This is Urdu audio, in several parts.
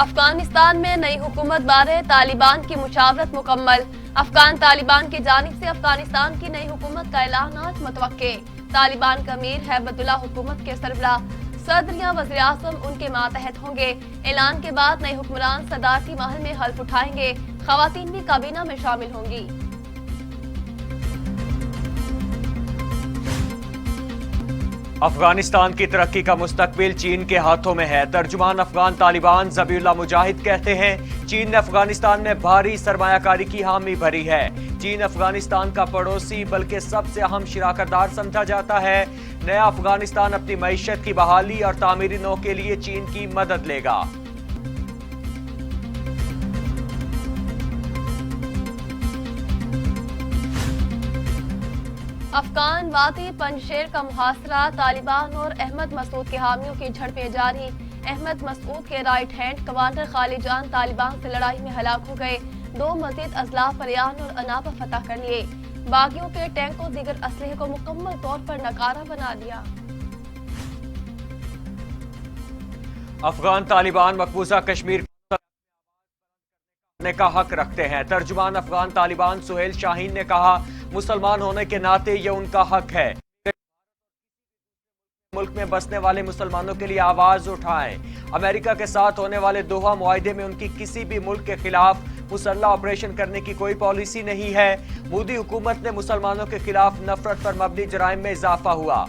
افغانستان میں نئی حکومت بارے طالبان کی مشاورت مکمل۔ افغان طالبان کی جانب سے افغانستان کی نئی حکومت کا اعلان آج متوقع۔ طالبان کا امیر ہیبت اللہ حکومت کے سربراہ، صدر یا وزیر اعظم ان کے ماتحت ہوں گے۔ اعلان کے بعد نئے حکمران صدارتی محل میں حلف اٹھائیں گے۔ خواتین بھی کابینہ میں شامل ہوں گی۔ افغانستان کی ترقی کا مستقبل چین کے ہاتھوں میں ہے۔ ترجمان افغان طالبان ذبیح اللہ مجاہد کہتے ہیں چین نے افغانستان میں بھاری سرمایہ کاری کی حامی بھری ہے۔ چین افغانستان کا پڑوسی بلکہ سب سے اہم شراکت دار سمجھا جاتا ہے۔ نیا افغانستان اپنی معیشت کی بحالی اور تعمیری نو کے لیے چین کی مدد لے گا۔ افغان وادی پنجشیر کا محاصرہ، طالبان اور احمد مسعود کے حامیوں کی جھڑپیں جاری۔ احمد مسعود کے رائٹ ہینڈ کمانڈر خالد جان طالبان سے لڑائی میں ہلاک ہو گئے۔ 2 مزید اضلاع فریان اور انابا فتح کر لیے۔ باغیوں کے ٹینکوں دیگر اسلحے کو مکمل طور پر ناکارہ بنا دیا۔ افغان طالبان مقبوضہ کشمیر کا حق رکھتے ہیں۔ ترجمان افغان طالبان سہیل شاہین نے کہا مسلمان ہونے کے ناطے یہ ان کا حق ہے۔ ملک میں بسنے والے مسلمانوں کے لیے آواز اٹھائیں۔ امریکہ کے ساتھ ہونے والے دوحہ معاہدے میں ان کی کسی بھی ملک کے خلاف مسلح آپریشن کرنے کی کوئی پالیسی نہیں ہے۔ مودی حکومت نے مسلمانوں کے خلاف نفرت پر مبنی جرائم میں اضافہ ہوا۔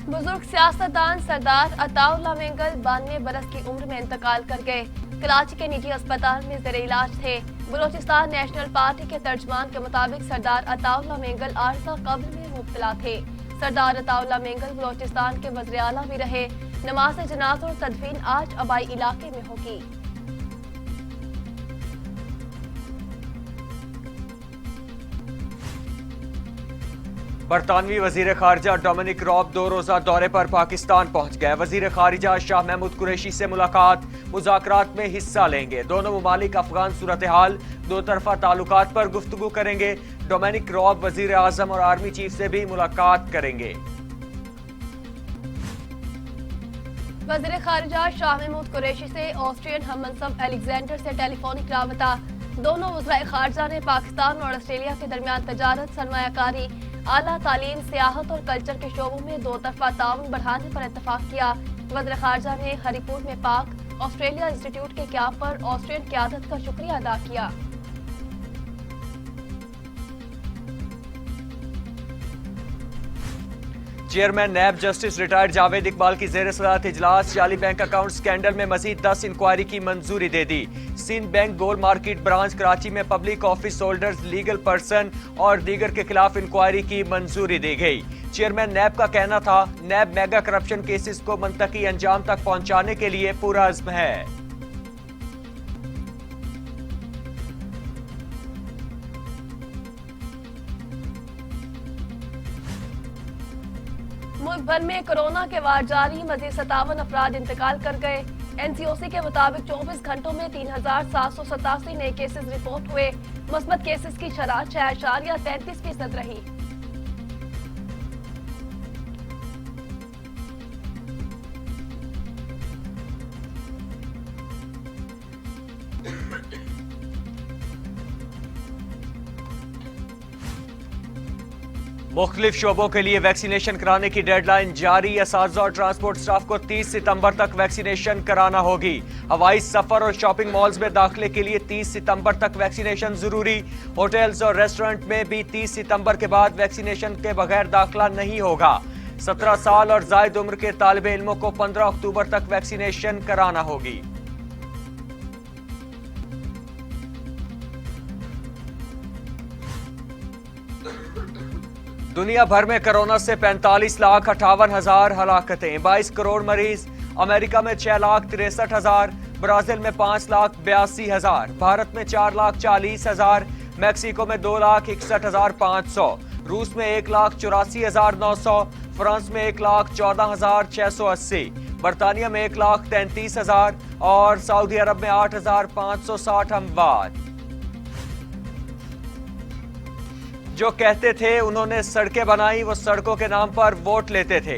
بزرگ سیاستدان سردار عطا اللہ مینگل 92 برس کی عمر میں انتقال کر گئے۔ کراچی کے نجی اسپتال میں زیر علاج تھے۔ بلوچستان نیشنل پارٹی کے ترجمان کے مطابق سردار عطا اللہ مینگل عارضہ قلب میں مبتلا تھے۔ سردار عطا اللہ مینگل بلوچستان کے وزیر اعلیٰ بھی رہے۔ نماز جنازہ اور تدفین آج آبائی علاقے میں ہوگی۔ برطانوی وزیر خارجہ ڈومینک راب 2 روزہ دورے پر پاکستان پہنچ گئے۔ وزیر خارجہ شاہ محمود قریشی سے ملاقات، مذاکرات میں حصہ لیں گے۔ دونوں ممالک افغان صورتحال، 2 طرفہ تعلقات پر گفتگو کریں گے۔ ڈومینک راب وزیر اعظم اور آرمی چیف سے بھی ملاقات کریں گے۔ وزیر خارجہ شاہ محمود قریشی سے آسٹریلین ہم منصب الیگزینڈر سے ٹیلی فونک رابطہ۔ دونوں وزرائے خارجہ نے پاکستان اور آسٹریلیا کے درمیان تجارت، سرمایہ کاری، اعلیٰ تعلیم، سیاحت اور کلچر کے شعبوں میں 2 طرفہ تعاون بڑھانے پر اتفاق کیا۔ وزیر خارجہ نے ہری پور میں پاک آسٹریلیا انسٹی ٹیوٹ کے کیمپ پر آسٹریلین قیادت کا شکریہ ادا کیا۔ Chairman NAB justice retired Javed Iqbal کی زیر صدارت اجلاس، جعلی بینک اکاؤنٹ سکینڈل میں مزید 10 انکوائری کی منظوری دے دی۔ سندھ بینک گول مارکیٹ برانچ کراچی میں public office holders, legal person اور دیگر کے خلاف انکوائری کی منظوری دی گئی۔ چیئرمین نیب کا کہنا تھا نیب میگا کرپشن کیسز کو منطقی انجام تک پہنچانے کے لیے پورا عزم ہے۔ ملک بھر میں کورونا کے وار جاری، مزید 57 افراد انتقال کر گئے۔ این سی او سی کے مطابق 24 گھنٹوں میں 3787 نئے کیسز رپورٹ ہوئے۔ مثبت کیسز کی شرح 6.33% رہی۔ مختلف شعبوں کے لیے ویکسینیشن کرانے کی ڈیڈ لائن جاری۔ اساتذہ اور ٹرانسپورٹ سٹاف کو 30 ستمبر تک ویکسینیشن کرانا ہوگی۔ ہوائی سفر اور شاپنگ مالز میں داخلے کے لیے 30 ستمبر تک ویکسینیشن ضروری۔ ہوٹلز اور ریسٹورنٹ میں بھی 30 ستمبر کے بعد ویکسینیشن کے بغیر داخلہ نہیں ہوگا۔ 17 سال اور زائد عمر کے طالب علموں کو 15 اکتوبر تک ویکسینیشن کرانا ہوگی۔ دنیا بھر میں کرونا سے 45,58,000 ہلاکتیں، 22 کروڑ مریض۔ امریکہ میں 6,63,000، برازیل میں 5,82,000، بھارت میں 4,40,000، میکسیکو میں 2,61,500، روس میں 1,84,900، فرانس میں 1,14,680، برطانیہ میں 1,33,000 اور سعودی عرب میں 8,560 اموات۔ جو کہتے تھے انہوں نے سڑکیں بنائی، وہ سڑکوں کے نام پر ووٹ لیتے تھے۔